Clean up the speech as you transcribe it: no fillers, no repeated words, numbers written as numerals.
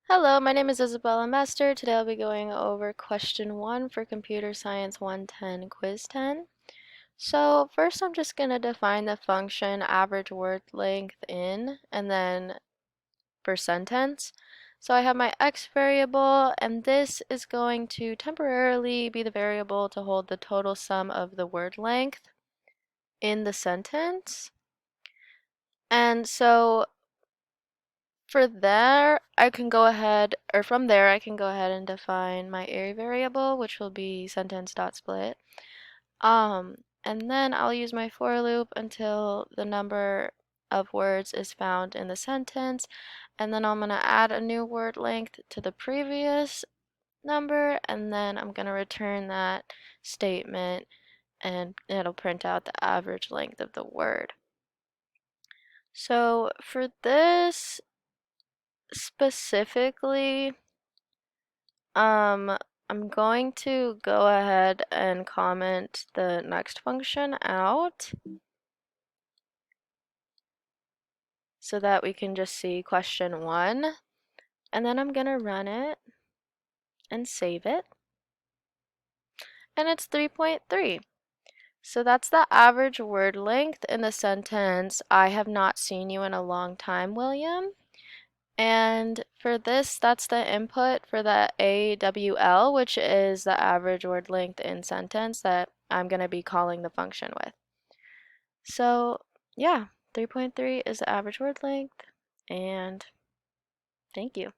Hello, my name is Isabella Master. Today I'll be going over question 1 for Computer Science 110 Quiz 10. So first I'm just going to define the function average word length in and then per sentence. So I have my x variable, and this is going to temporarily be the variable to hold the total sum of the word length in the sentence. And so from there, I can go ahead and define my area variable, which will be sentence.split. And then I'll use my for loop until the number of words is found in the sentence. And then I'm going to add a new word length to the previous number, and then I'm going to return that statement, and it'll print out the average length of the word. So for this specifically, I'm going to go ahead and comment the next function out so that we can just see question 1. And then I'm going to run it and save it. And it's 3.3. So that's the average word length in the sentence, "I have not seen you in a long time, William." And for this, that's the input for the AWL, which is the average word length in sentence that I'm going to be calling the function with. So yeah, 3.3 is the average word length, and thank you.